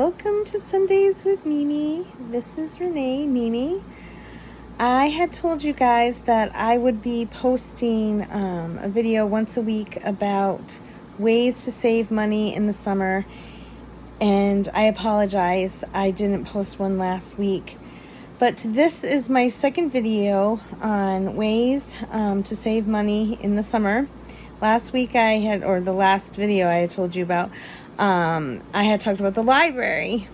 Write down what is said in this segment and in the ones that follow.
Welcome to Sundays with Mimi. This is Renee, Mimi. I had told you guys that I would be posting a video once a week about ways to save money in the summer, and I apologize I didn't post one last week. But this is my second video on ways to save money in the summer. Last week the last video I had told you about, I had talked about the library,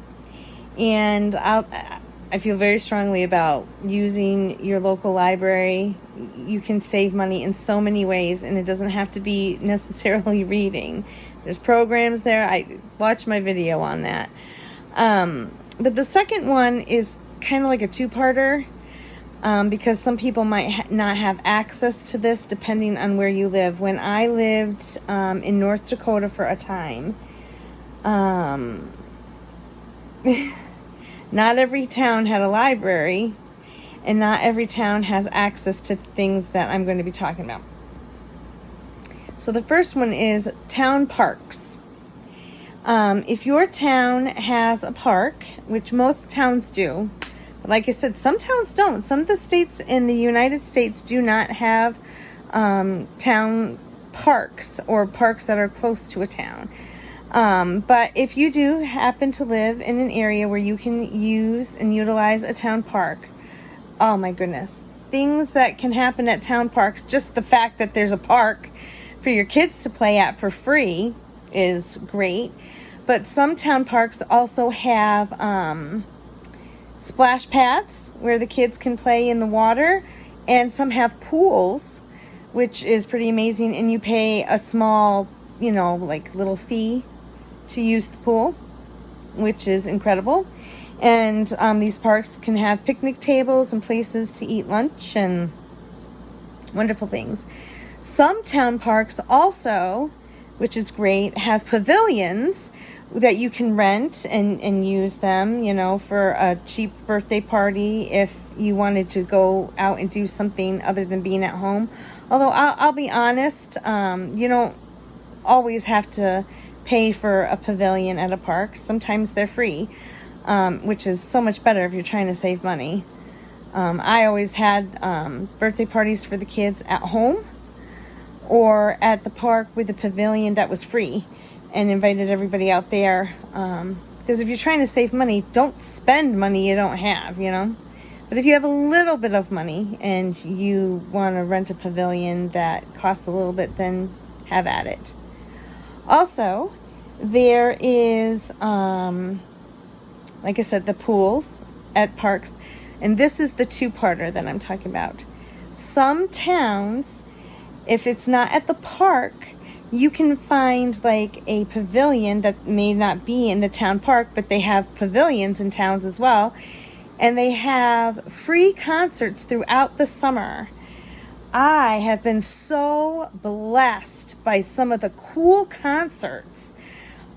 and I feel very strongly about using your local library. You can save money in so many ways, and it doesn't have to be necessarily reading. There's programs there. I watched my video on that. But the second one is kind of like a two-parter, because some people might not have access to this depending on where you live. When I lived in North Dakota for a time, not every town had a library, and not every town has access to things that I'm going to be talking about. So the first one is town parks. If your town has a park, which most towns do, but like I said, some towns don't. Some of the states in the United States do not have town parks or parks that are close to a town. But if you do happen to live in an area where you can use and utilize a town park, oh my goodness, things that can happen at town parks, just the fact that there's a park for your kids to play at for free is great. But some town parks also have splash pads where the kids can play in the water, and some have pools, which is pretty amazing, and you pay a small, like little fee to use the pool, which is incredible. And these parks can have picnic tables and places to eat lunch and wonderful things. Some town parks also, which is great, have pavilions that you can rent and use them, for a cheap birthday party if you wanted to go out and do something other than being at home. Although I'll be honest, you don't always have to pay for a pavilion at a park. Sometimes they're free, which is so much better if you're trying to save money. I always had birthday parties for the kids at home or at the park with a pavilion that was free, and invited everybody out there. Because if you're trying to save money, don't spend money you don't have, But if you have a little bit of money and you want to rent a pavilion that costs a little bit, then have at it. Also, there is, like I said, the pools at parks. And this is the two-parter that I'm talking about. Some towns, if it's not at the park, you can find like a pavilion that may not be in the town park, but they have pavilions in towns as well. And they have free concerts throughout the summer. I have been so blessed by some of the cool concerts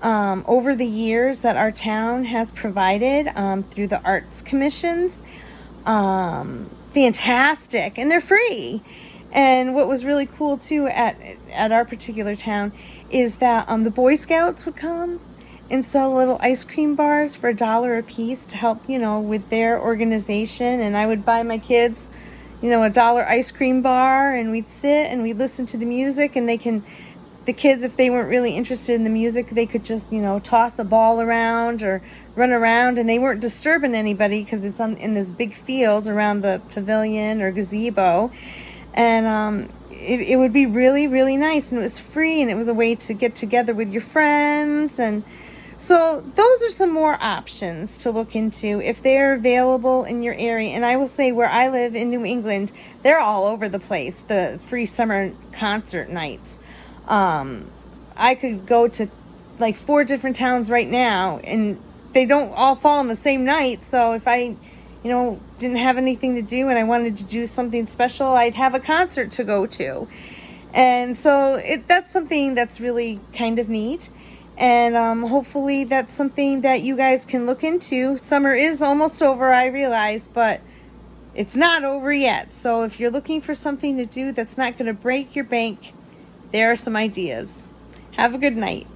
over the years that our town has provided through the arts commissions. Fantastic, and they're free. And what was really cool too at our particular town is that the Boy Scouts would come and sell little ice cream bars for $1 a piece to help, with their organization. And I would buy my kids, a $1 ice cream bar, and we'd sit and we'd listen to the music, and the kids, if they weren't really interested in the music, they could just, toss a ball around or run around, and they weren't disturbing anybody because it's in this big field around the pavilion or gazebo. And it would be really, really nice, and it was free, and it was a way to get together with your friends. And so those are some more options to look into if they're available in your area. And I will say, where I live in New England, they're all over the place, the free summer concert nights. I could go to like 4 different towns right now, and they don't all fall on the same night. So if I didn't have anything to do and I wanted to do something special, I'd have a concert to go to. And so that's something that's really kind of neat. And hopefully that's something that you guys can look into. Summer is almost over, I realize, but it's not over yet. So if you're looking for something to do that's not going to break your bank, there are some ideas. Have a good night.